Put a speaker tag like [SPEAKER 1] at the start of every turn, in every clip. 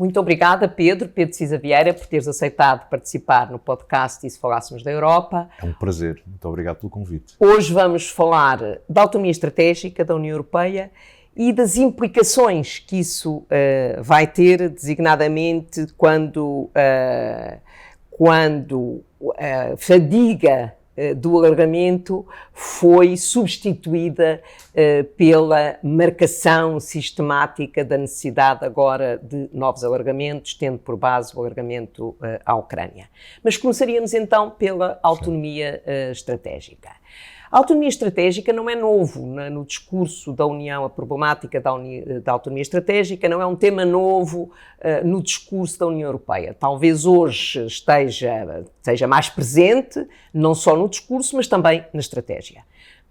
[SPEAKER 1] Muito obrigada, Pedro Cisa Vieira, por teres aceitado participar no podcast E se Falássemos da Europa.
[SPEAKER 2] É um prazer. Muito obrigado pelo convite.
[SPEAKER 1] Hoje vamos falar da autonomia estratégica da União Europeia e das implicações que isso vai ter, designadamente quando a fadiga do alargamento foi substituída pela marcação sistemática da necessidade agora de novos alargamentos, tendo por base o alargamento à Ucrânia. Mas começaríamos então pela autonomia estratégica. A autonomia estratégica não é novo no discurso da União, a problemática da autonomia estratégica não é um tema novo no discurso da União Europeia. Talvez hoje esteja mais presente, não só no discurso, mas também na estratégia.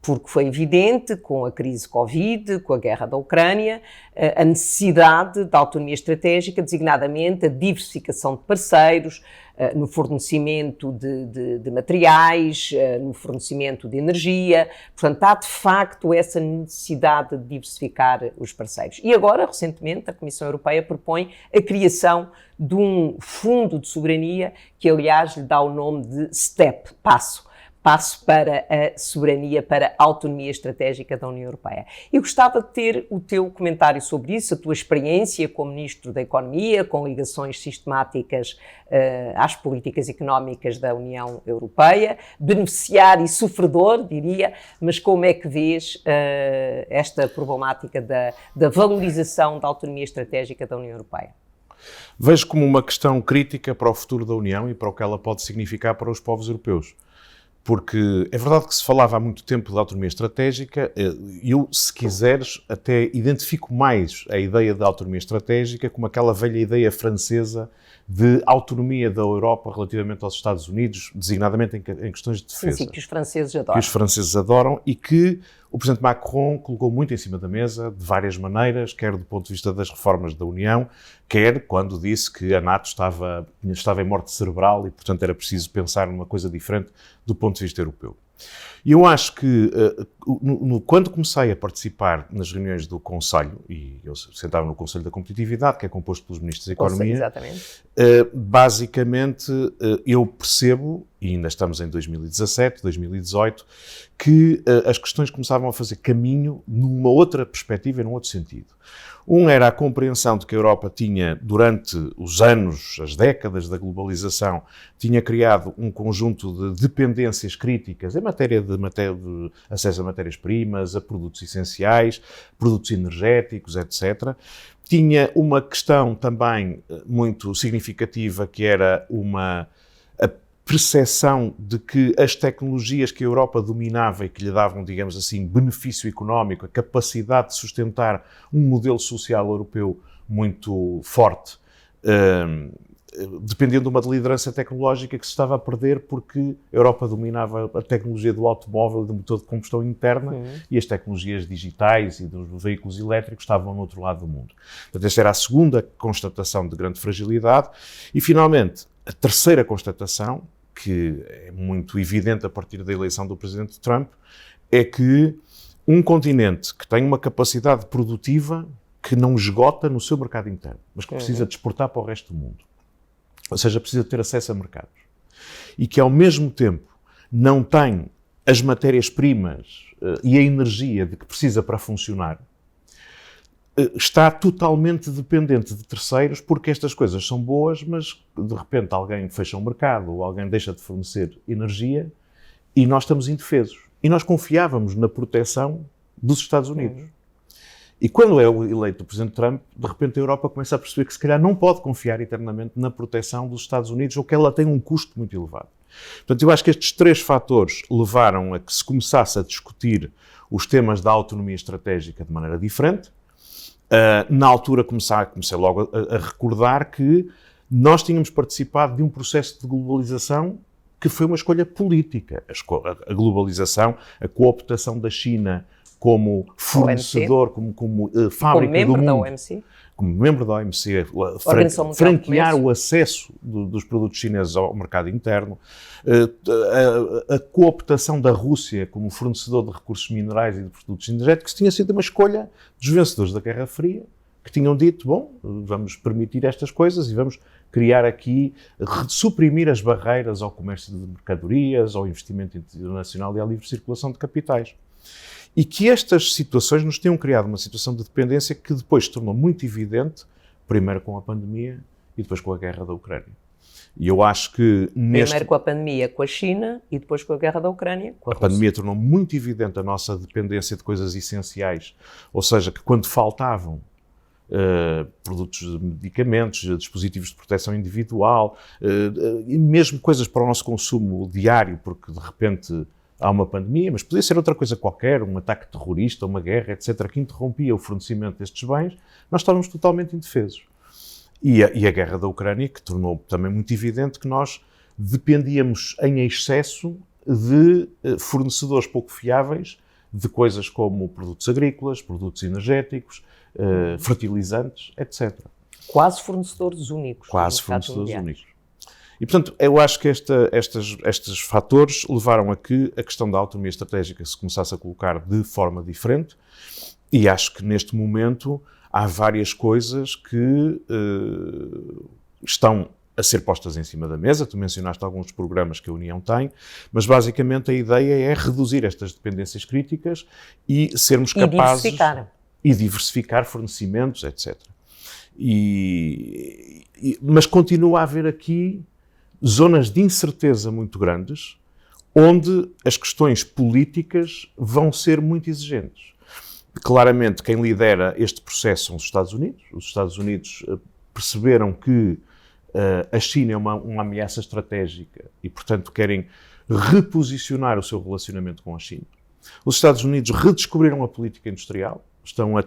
[SPEAKER 1] Porque foi evidente, com a crise Covid, com a guerra da Ucrânia, a necessidade da autonomia estratégica, designadamente a diversificação de parceiros, no fornecimento de materiais, no fornecimento de energia. Portanto, há de facto essa necessidade de diversificar os parceiros. E agora, recentemente, a Comissão Europeia propõe a criação de um fundo de soberania que, aliás, lhe dá o nome de STEP, passo para a soberania, para a autonomia estratégica da União Europeia. Eu gostava de ter o teu comentário sobre isso, a tua experiência como Ministro da Economia, com ligações sistemáticas às políticas económicas da União Europeia, beneficiário e sofredor, diria, mas como é que vês esta problemática da valorização da autonomia estratégica da União Europeia?
[SPEAKER 2] Vejo como uma questão crítica para o futuro da União e para o que ela pode significar para os povos europeus. Porque é verdade que se falava há muito tempo de autonomia estratégica, eu, se quiseres, até identifico mais a ideia de autonomia estratégica como aquela velha ideia francesa de autonomia da Europa relativamente aos Estados Unidos, designadamente em questões de defesa.
[SPEAKER 1] Sim, que os franceses adoram.
[SPEAKER 2] Que os franceses adoram e que o Presidente Macron colocou muito em cima da mesa, de várias maneiras, quer do ponto de vista das reformas da União, quer quando disse que a NATO estava em morte cerebral e, portanto, era preciso pensar numa coisa diferente do ponto de vista europeu. E eu acho que, quando comecei a participar nas reuniões do Conselho, e eu sentava no Conselho da Competitividade, que é composto pelos Ministros da Economia,
[SPEAKER 1] exatamente.
[SPEAKER 2] Basicamente eu percebo, e ainda estamos em 2017, 2018, que as questões começavam a fazer caminho numa outra perspectiva e num outro sentido. Um era a compreensão de que a Europa tinha, durante os anos, as décadas da globalização, tinha criado um conjunto de dependências críticas em matéria de acesso a matérias-primas, a produtos essenciais, produtos energéticos, etc. Tinha uma questão também muito significativa, que era a percepção de que as tecnologias que a Europa dominava e que lhe davam, digamos assim, benefício económico, a capacidade de sustentar um modelo social europeu muito forte, dependendo de uma liderança tecnológica que se estava a perder porque a Europa dominava a tecnologia do automóvel e do motor de combustão interna e as tecnologias digitais e dos veículos elétricos estavam no outro lado do mundo. Portanto, esta era a segunda constatação de grande fragilidade. E, finalmente, a terceira constatação, que é muito evidente a partir da eleição do Presidente Trump, é que um continente que tem uma capacidade produtiva que não esgota no seu mercado interno, mas que precisa de exportar para o resto do mundo. Ou seja, precisa ter acesso a mercados. E que, ao mesmo tempo, não tem as matérias-primas e a energia de que precisa para funcionar, está totalmente dependente de terceiros, porque estas coisas são boas, mas de repente alguém fecha um mercado ou alguém deixa de fornecer energia e nós estamos indefesos. E nós confiávamos na proteção dos Estados Unidos. E quando é eleito o Presidente Trump, de repente a Europa começa a perceber que se calhar não pode confiar eternamente na proteção dos Estados Unidos ou que ela tem um custo muito elevado. Portanto, eu acho que estes três fatores levaram a que se começasse a discutir os temas da autonomia estratégica de maneira diferente. Na altura comecei logo a recordar que nós tínhamos participado de um processo de globalização que foi uma escolha política. A globalização, a cooptação da China como fornecedor, como fábrica do mundo.
[SPEAKER 1] Como membro da OMC.
[SPEAKER 2] Como membro da OMC, franquear o acesso dos produtos chineses ao mercado interno, a cooptação da Rússia como fornecedor de recursos minerais e de produtos energéticos tinha sido uma escolha dos vencedores da Guerra Fria que tinham dito, bom, vamos permitir estas coisas e vamos criar aqui, suprimir as barreiras ao comércio de mercadorias, ao investimento internacional e à livre circulação de capitais. E que estas situações nos tenham criado uma situação de dependência que depois se tornou muito evidente, primeiro com a pandemia e depois com a guerra da Ucrânia. E eu acho que
[SPEAKER 1] primeiro com a pandemia com a China e depois com a guerra da Ucrânia com a Rússia.
[SPEAKER 2] Pandemia tornou muito evidente a nossa dependência de coisas essenciais, ou seja, que quando faltavam produtos de medicamentos, dispositivos de proteção individual, e mesmo coisas para o nosso consumo diário, porque de repente há uma pandemia, mas podia ser outra coisa qualquer, um ataque terrorista, uma guerra, etc., que interrompia o fornecimento destes bens, nós estávamos totalmente indefesos. E a guerra da Ucrânia, que tornou também muito evidente que nós dependíamos em excesso de fornecedores pouco fiáveis de coisas como produtos agrícolas, produtos energéticos, fertilizantes, etc.
[SPEAKER 1] Quase fornecedores únicos.
[SPEAKER 2] Quase fornecedores únicos. E, portanto, eu acho que estes fatores levaram a que a questão da autonomia estratégica se começasse a colocar de forma diferente, e acho que neste momento há várias coisas que estão a ser postas em cima da mesa. Tu mencionaste alguns programas que a União tem, mas basicamente a ideia é reduzir estas dependências críticas e sermos capazes... E diversificar fornecimentos, etc. Mas continua a haver aqui zonas de incerteza muito grandes, onde as questões políticas vão ser muito exigentes. Claramente, quem lidera este processo são os Estados Unidos. Os Estados Unidos perceberam que a China é uma ameaça estratégica e, portanto, querem reposicionar o seu relacionamento com a China. Os Estados Unidos redescobriram a política industrial, estão a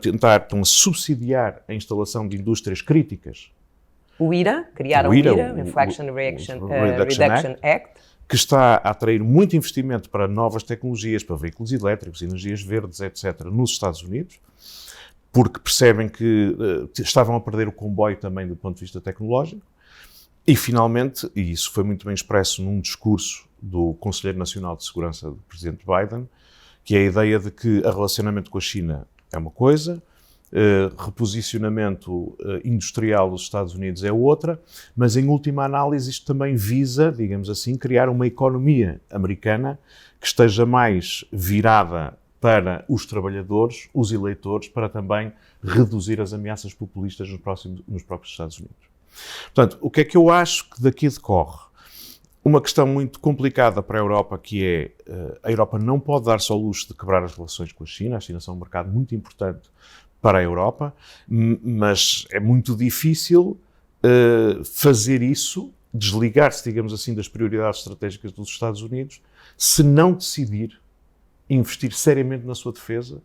[SPEAKER 2] subsidiar a instalação de indústrias críticas.
[SPEAKER 1] O IRA, criaram o IRA, Inflation Reduction Act,
[SPEAKER 2] que está a atrair muito investimento para novas tecnologias, para veículos elétricos, energias verdes, etc., nos Estados Unidos, porque percebem que estavam a perder o comboio também do ponto de vista tecnológico. E, finalmente, e isso foi muito bem expresso num discurso do Conselheiro Nacional de Segurança do Presidente Biden, que é a ideia de que o relacionamento com a China é uma coisa, reposicionamento industrial dos Estados Unidos é outra, mas em última análise isto também visa, digamos assim, criar uma economia americana que esteja mais virada para os trabalhadores, os eleitores, para também reduzir as ameaças populistas nos próprios Estados Unidos. Portanto, o que é que eu acho que daqui decorre? Uma questão muito complicada para a Europa, que é a Europa não pode dar-se ao luxo de quebrar as relações com a China. A China é um mercado muito importante para a Europa, mas é muito difícil fazer isso, desligar-se, digamos assim, das prioridades estratégicas dos Estados Unidos, se não decidir investir seriamente na sua defesa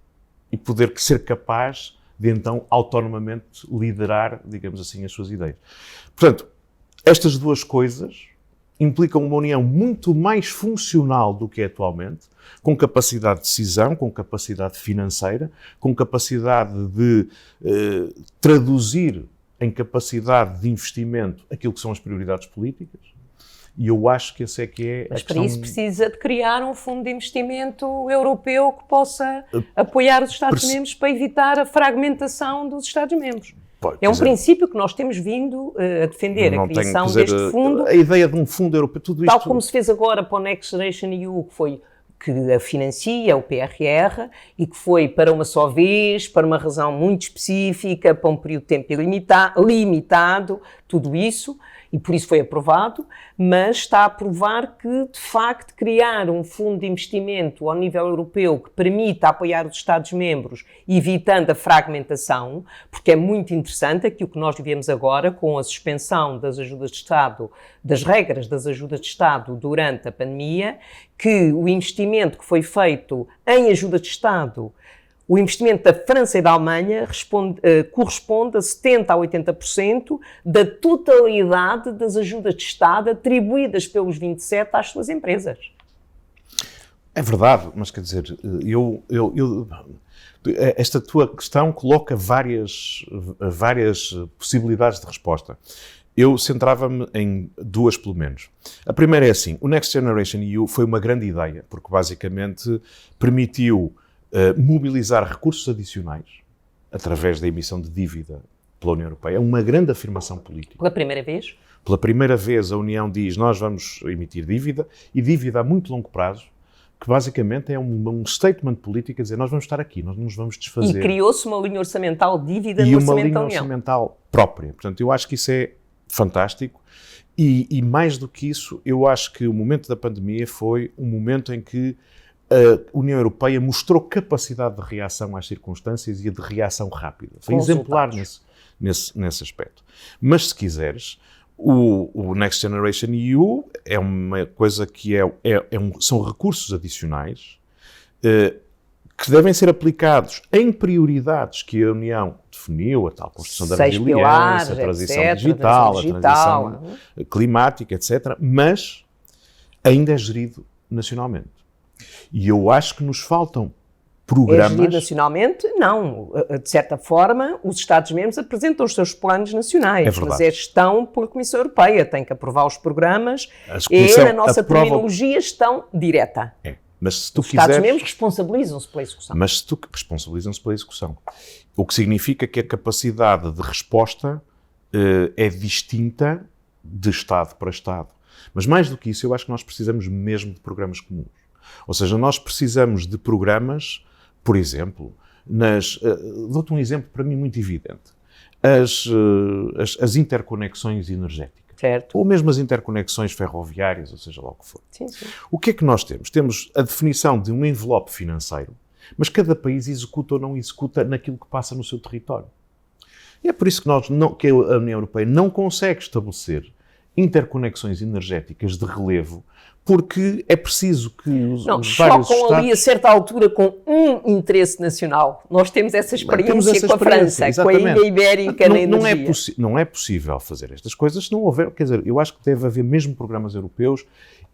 [SPEAKER 2] e poder ser capaz de, então, autonomamente liderar, digamos assim, as suas ideias. Portanto, estas duas coisas implicam uma união muito mais funcional do que é atualmente, com capacidade de decisão, com capacidade financeira, com capacidade de traduzir em capacidade de investimento aquilo que são as prioridades políticas. E eu acho que essa é que é a
[SPEAKER 1] Mas
[SPEAKER 2] questão...
[SPEAKER 1] para isso precisa de criar um fundo de investimento europeu que possa apoiar os Estados-membros para evitar a fragmentação dos Estados-membros. É um princípio que nós temos vindo a defender, a criação deste fundo.
[SPEAKER 2] A ideia de um fundo europeu, tudo isto...
[SPEAKER 1] Tal como se fez agora para o Next Generation EU, que a financia, o PRR, e que foi para uma só vez, para uma razão muito específica, para um período de tempo limitado, tudo isso, e por isso foi aprovado, mas está a provar que, de facto, criar um fundo de investimento ao nível europeu que permita apoiar os Estados-membros, evitando a fragmentação, porque é muito interessante aqui o que nós vivemos agora com a suspensão das ajudas de Estado, das regras das ajudas de Estado durante a pandemia, que o investimento que foi feito em ajuda de Estado, o investimento da França e da Alemanha corresponde a 70% a 80% da totalidade das ajudas de Estado atribuídas pelos 27 às suas empresas.
[SPEAKER 2] É verdade, mas quer dizer, esta tua questão coloca várias possibilidades de resposta. Eu centrava-me em duas, pelo menos. A primeira é assim, o Next Generation EU foi uma grande ideia, porque basicamente permitiu mobilizar recursos adicionais através da emissão de dívida pela União Europeia. É uma grande afirmação política.
[SPEAKER 1] Pela primeira vez?
[SPEAKER 2] Pela primeira vez a União diz, nós vamos emitir dívida, e dívida a muito longo prazo, que basicamente é um statement político a dizer, nós vamos estar aqui, nós não nos vamos desfazer.
[SPEAKER 1] E criou-se uma linha orçamental dívida
[SPEAKER 2] no
[SPEAKER 1] no
[SPEAKER 2] orçamento da União. E uma linha orçamental própria. Portanto, eu acho que isso é fantástico. E mais do que isso, eu acho que o momento da pandemia foi um momento em que a União Europeia mostrou capacidade de reação às circunstâncias e de reação rápida. Foi exemplar nesse aspecto. Mas, se quiseres, o Next Generation EU é uma coisa que são recursos adicionais que devem ser aplicados em prioridades que a União definiu, a tal construção da resiliência, a transição digital, a transição climática, etc., mas ainda é gerido nacionalmente. E eu acho que nos faltam programas...
[SPEAKER 1] É gerido nacionalmente? Não. De certa forma, os Estados-membros apresentam os seus planos nacionais, mas é gestão pela Comissão Europeia, tem que aprovar os programas, na nossa terminologia, gestão direta.
[SPEAKER 2] Mas se tu
[SPEAKER 1] os Estados-membros responsabilizam-se pela execução.
[SPEAKER 2] Responsabilizam-se pela execução. O que significa que a capacidade de resposta é distinta de Estado para Estado. Mas mais do que isso, eu acho que nós precisamos mesmo de programas comuns. Ou seja, nós precisamos de programas, por exemplo, dou-te um exemplo para mim muito evidente, as interconexões energéticas.
[SPEAKER 1] Certo.
[SPEAKER 2] Ou mesmo as interconexões ferroviárias, ou seja lá o que for.
[SPEAKER 1] Sim, sim.
[SPEAKER 2] O que é que nós temos? Temos a definição de um envelope financeiro, mas cada país executa ou não executa naquilo que passa no seu território. E é por isso que a União Europeia não consegue estabelecer interconexões energéticas de relevo, porque é preciso que os vários Estados...
[SPEAKER 1] ali a certa altura com um interesse nacional. Nós temos essa experiência com a França, exatamente. Com a Ilha Ibérica na energia.
[SPEAKER 2] Não é possível fazer estas coisas se não houver... Quer dizer, eu acho que deve haver mesmo programas europeus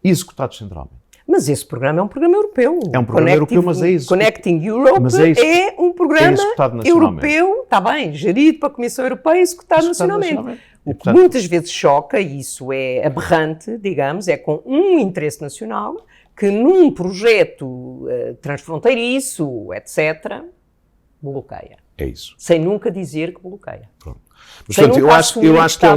[SPEAKER 2] executados centralmente.
[SPEAKER 1] Mas esse programa é um programa europeu.
[SPEAKER 2] É um programa europeu, mas é executado.
[SPEAKER 1] Connecting Europe é um programa europeu, está bem, gerido pela Comissão Europeia e executado nacionalmente. O que muitas vezes choca, e isso é aberrante, digamos, é com um interesse nacional que num projeto transfronteiriço, etc., bloqueia.
[SPEAKER 2] É isso.
[SPEAKER 1] Sem nunca dizer que bloqueia.
[SPEAKER 2] Pronto. Mas, portanto, eu acho que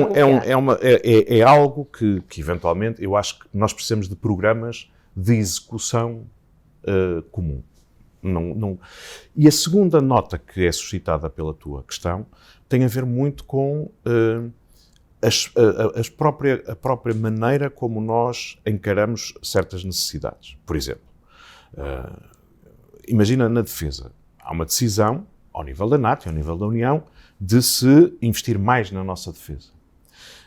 [SPEAKER 2] é algo que eventualmente, eu acho que nós precisamos de programas de execução comum. E a segunda nota que é suscitada pela tua questão tem a ver muito com a própria maneira como nós encaramos certas necessidades. Por exemplo, imagina na defesa, há uma decisão ao nível da NATO e ao nível da União de se investir mais na nossa defesa.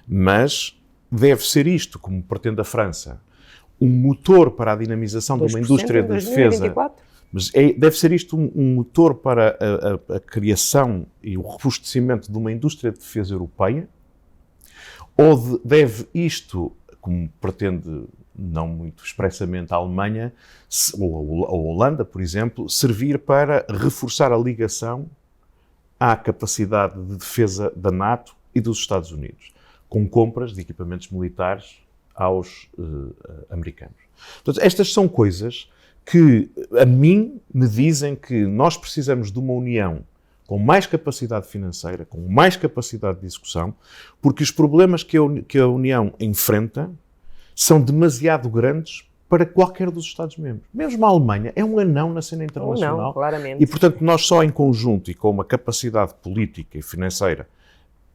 [SPEAKER 2] Mas deve ser isto, como pretende a França, um motor para a dinamização de uma indústria de defesa. Mas deve ser isto um motor para a criação e o robustecimento de uma indústria de defesa europeia? Ou deve isto, como pretende não muito expressamente a Alemanha, ou a Holanda, por exemplo, servir para reforçar a ligação à capacidade de defesa da NATO e dos Estados Unidos, com compras de equipamentos militares aos americanos? Portanto, estas são coisas que, a mim, me dizem que nós precisamos de uma União com mais capacidade financeira, com mais capacidade de execução, porque os problemas que a União enfrenta são demasiado grandes para qualquer dos Estados-membros. Mesmo a Alemanha é um anão na cena internacional.
[SPEAKER 1] Não, claramente.
[SPEAKER 2] E, portanto, nós só em conjunto e com uma capacidade política e financeira,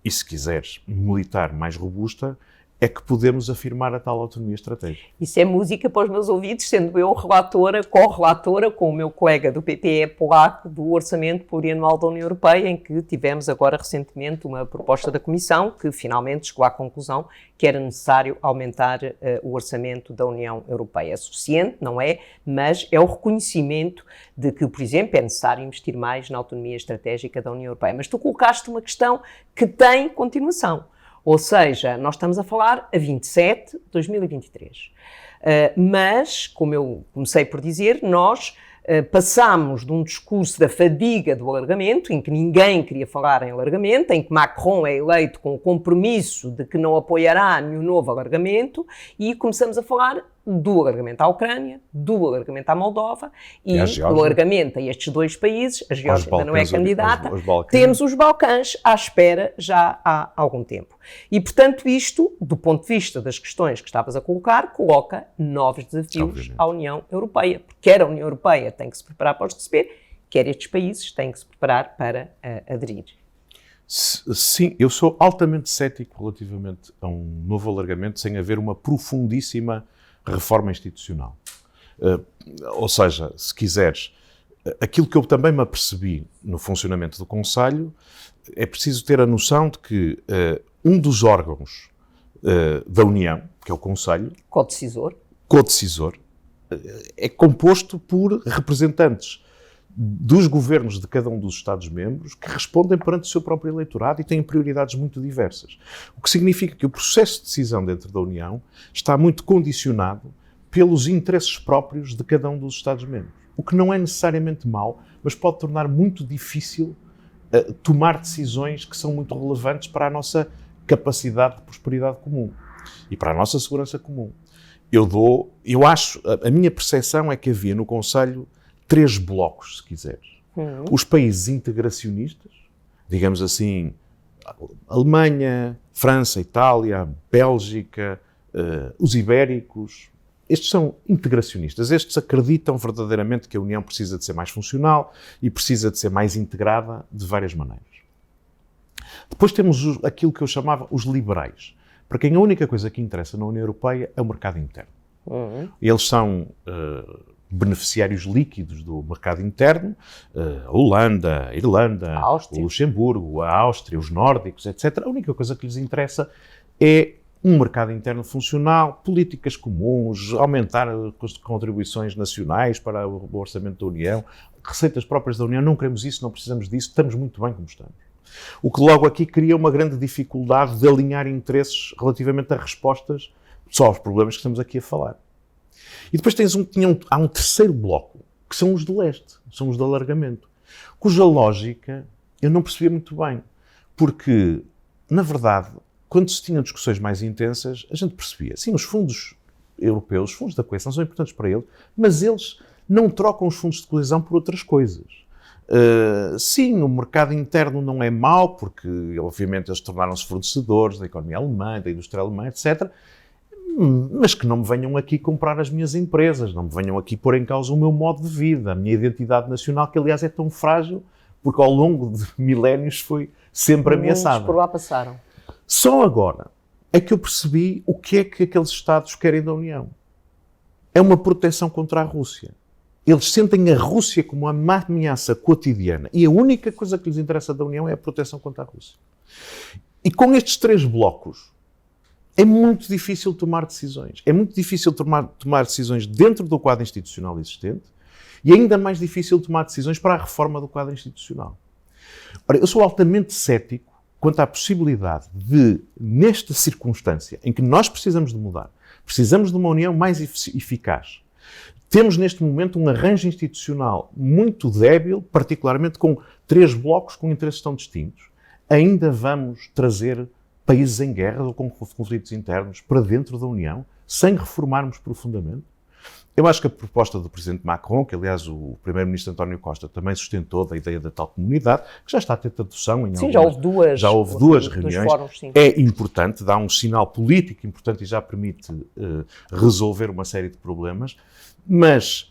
[SPEAKER 2] e se quiseres, militar mais robusta, é que podemos afirmar a tal autonomia estratégica.
[SPEAKER 1] Isso é música para os meus ouvidos, sendo eu correlatora com o meu colega do PPE polaco do Orçamento Plurianual da União Europeia, em que tivemos agora recentemente uma proposta da Comissão que finalmente chegou à conclusão que era necessário aumentar o orçamento da União Europeia. É suficiente, não é? Mas é o reconhecimento de que, por exemplo, é necessário investir mais na autonomia estratégica da União Europeia. Mas tu colocaste uma questão que tem continuação. Ou seja, nós estamos a falar a 27 de 2023. Mas, como eu comecei por dizer, nós passámos de um discurso da fadiga do alargamento, em que ninguém queria falar em alargamento, em que Macron é eleito com o compromisso de que não apoiará nenhum novo alargamento, e começamos a falar do alargamento à Ucrânia, do alargamento à Moldova e do alargamento a estes dois países. A Geórgia ainda não é candidata. Temos os Balcãs à espera já há algum tempo. E, portanto, isto, do ponto de vista das questões que estavas a colocar, coloca novos desafios à União Europeia. Porque quer a União Europeia tem que se preparar para os receber, quer estes países têm que se preparar para aderir.
[SPEAKER 2] Sim, eu sou altamente cético relativamente a um novo alargamento sem haver uma profundíssima reforma institucional. Ou seja, se quiseres, aquilo que eu também me apercebi no funcionamento do Conselho, é preciso ter a noção de que um dos órgãos da União, que é o Conselho,
[SPEAKER 1] co-decisor,
[SPEAKER 2] é composto por representantes dos governos de cada um dos Estados-membros que respondem perante o seu próprio eleitorado e têm prioridades muito diversas. O que significa que o processo de decisão dentro da União está muito condicionado pelos interesses próprios de cada um dos Estados-membros. O que não é necessariamente mau, mas pode tornar muito difícil tomar decisões que são muito relevantes para a nossa capacidade de prosperidade comum e para a nossa segurança comum. Eu acho, a minha percepção é que havia no Conselho 3 blocos, se quiseres. Os países integracionistas, digamos assim, Alemanha, França, Itália, Bélgica, os ibéricos, estes são integracionistas. Estes acreditam verdadeiramente que a União precisa de ser mais funcional e precisa de ser mais integrada de várias maneiras. Depois temos aquilo que eu chamava os liberais, para quem a única coisa que interessa na União Europeia é o mercado interno. Eles são beneficiários líquidos do mercado interno, a Holanda, a Irlanda, o Luxemburgo, a Áustria, os nórdicos, etc. A única coisa que lhes interessa é um mercado interno funcional, políticas comuns, aumentar as contribuições nacionais para o orçamento da União, receitas próprias da União. Não queremos isso, não precisamos disso, estamos muito bem como estamos. O que logo aqui cria uma grande dificuldade de alinhar interesses relativamente a respostas só aos problemas que estamos aqui a falar. E depois há um terceiro bloco, que são os de leste, são os de alargamento, cuja lógica eu não percebia muito bem, porque, na verdade, quando se tinham discussões mais intensas, a gente percebia, sim, os fundos europeus, os fundos da coesão são importantes para eles, mas eles não trocam os fundos de coesão por outras coisas. Sim, o mercado interno não é mau, porque, obviamente, eles tornaram-se fornecedores da economia alemã, da indústria alemã, etc., mas que não me venham aqui comprar as minhas empresas, não me venham aqui pôr em causa o meu modo de vida, a minha identidade nacional, que aliás é tão frágil, porque ao longo de milénios foi sempre ameaçada.
[SPEAKER 1] Muitos por lá passaram.
[SPEAKER 2] Só agora é que eu percebi o que é que aqueles Estados querem da União. É uma proteção contra a Rússia. Eles sentem a Rússia como uma ameaça cotidiana e a única coisa que lhes interessa da União é a proteção contra a Rússia. E com estes 3 blocos, é muito difícil tomar decisões. É muito difícil tomar decisões dentro do quadro institucional existente e ainda mais difícil tomar decisões para a reforma do quadro institucional. Ora, eu sou altamente cético quanto à possibilidade de, nesta circunstância em que nós precisamos de mudar, precisamos de uma União mais eficaz, temos neste momento um arranjo institucional muito débil, particularmente com 3 blocos com interesses tão distintos, ainda vamos trazer países em guerra ou com conflitos internos para dentro da União, sem reformarmos profundamente? Eu acho que a proposta do Presidente Macron, que aliás o Primeiro-Ministro António Costa também sustentou da ideia da tal comunidade, que já está a ter tradução em
[SPEAKER 1] algumas... Sim,
[SPEAKER 2] já houve duas reuniões.
[SPEAKER 1] Fóruns,
[SPEAKER 2] é importante, dá um sinal político importante e já permite resolver uma série de problemas, mas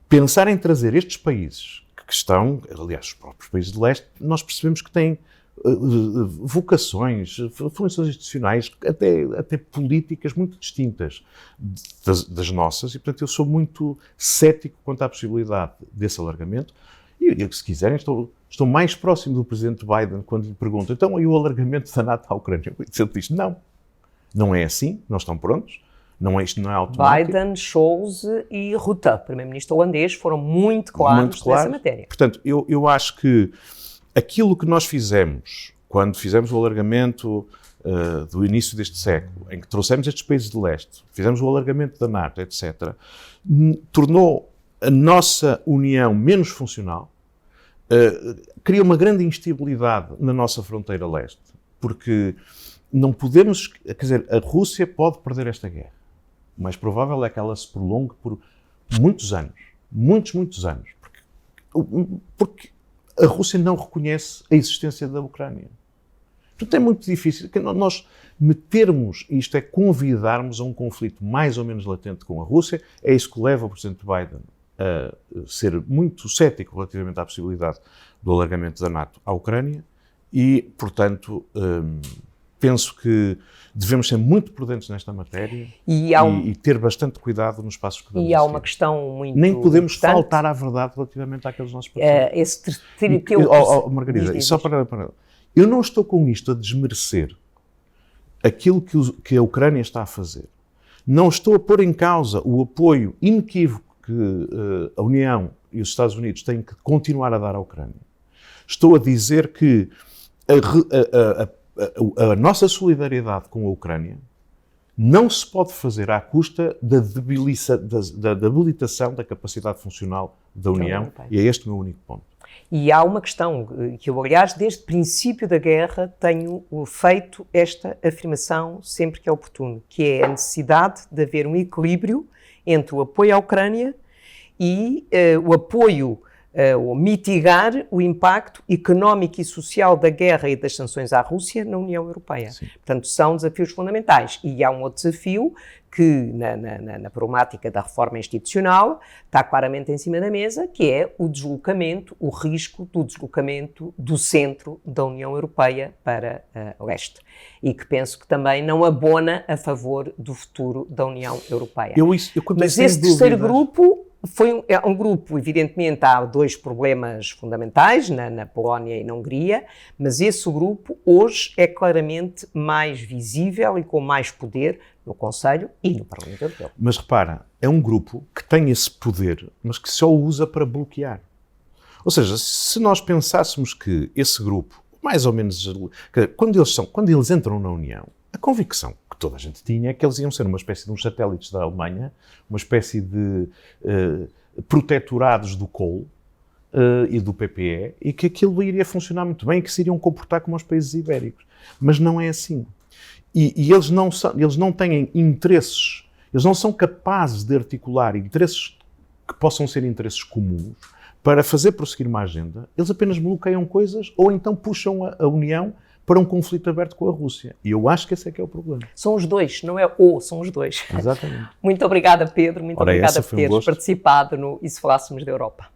[SPEAKER 2] pensar em trazer estes países que estão, aliás, os próprios países de leste, nós percebemos que têm vocações, funções institucionais, até políticas muito distintas das nossas, e portanto eu sou muito cético quanto à possibilidade desse alargamento. E se quiserem, estou mais próximo do Presidente Biden quando lhe pergunto, então e o alargamento da NATO à Ucrânia? Ele diz, não é assim, não estão prontos, isto não é automático.
[SPEAKER 1] Biden, Scholz e Rutte, Primeiro-Ministro holandês, foram muito claros nessa matéria.
[SPEAKER 2] Portanto, eu acho que aquilo que nós fizemos quando fizemos o alargamento do início deste século, em que trouxemos estes países de leste, fizemos o alargamento da NATO, etc., tornou a nossa União menos funcional, cria uma grande instabilidade na nossa fronteira leste, porque não podemos, quer dizer, a Rússia pode perder esta guerra. O mais provável é que ela se prolongue por muitos anos. Muitos anos. Porque a Rússia não reconhece a existência da Ucrânia. Portanto, é muito difícil nós metermos, isto é, convidarmos a um conflito mais ou menos latente com a Rússia. É isso que leva o Presidente Biden a ser muito cético relativamente à possibilidade do alargamento da NATO à Ucrânia e, portanto, penso que devemos ser muito prudentes nesta matéria e ter bastante cuidado nos passos que damos.
[SPEAKER 1] E há uma questão muito
[SPEAKER 2] Nem podemos
[SPEAKER 1] importante.
[SPEAKER 2] faltar à verdade relativamente àqueles nossos parceiros.
[SPEAKER 1] Esse
[SPEAKER 2] Margarida, e só para... Eu não estou com isto a desmerecer aquilo que a Ucrânia está a fazer. Não estou a pôr em causa o apoio inequívoco que a União e os Estados Unidos têm que continuar a dar à Ucrânia. Estou a dizer que a nossa solidariedade com a Ucrânia não se pode fazer à custa da debilitação da capacidade funcional da União, e é este o meu único ponto.
[SPEAKER 1] E há uma questão que eu, aliás, desde o princípio da guerra tenho feito esta afirmação sempre que é oportuno, que é a necessidade de haver um equilíbrio entre o apoio à Ucrânia e o apoio ou mitigar o impacto económico e social da guerra e das sanções à Rússia na União Europeia. Sim. Portanto, são desafios fundamentais. E há um outro desafio que, na problemática da reforma institucional, está claramente em cima da mesa, que é o deslocamento, o risco do deslocamento do centro da União Europeia para leste. E que penso que também não abona a favor do futuro da União Europeia. Mas esse terceiro grupo... É um grupo, evidentemente, há dois problemas fundamentais, na Polónia e na Hungria, mas esse grupo hoje é claramente mais visível e com mais poder no Conselho e no Parlamento Europeu.
[SPEAKER 2] Mas repara, é um grupo que tem esse poder, mas que só o usa para bloquear. Ou seja, se nós pensássemos que esse grupo, mais ou menos, quando eles entram na União, a convicção que toda a gente tinha é que eles iam ser uma espécie de uns satélites da Alemanha, uma espécie de protetorados do Kohl e do PPE, e que aquilo iria funcionar muito bem e que se iriam comportar como os países ibéricos. Mas não é assim. E eles não têm interesses, eles não são capazes de articular interesses que possam ser interesses comuns para fazer prosseguir uma agenda. Eles apenas bloqueiam coisas ou então puxam a União para um conflito aberto com a Rússia. E eu acho que esse é que é o problema.
[SPEAKER 1] São os dois, não é são os dois.
[SPEAKER 2] Exatamente.
[SPEAKER 1] Muito obrigada, Pedro. Muito obrigada por teres participado no E se Falássemos da Europa.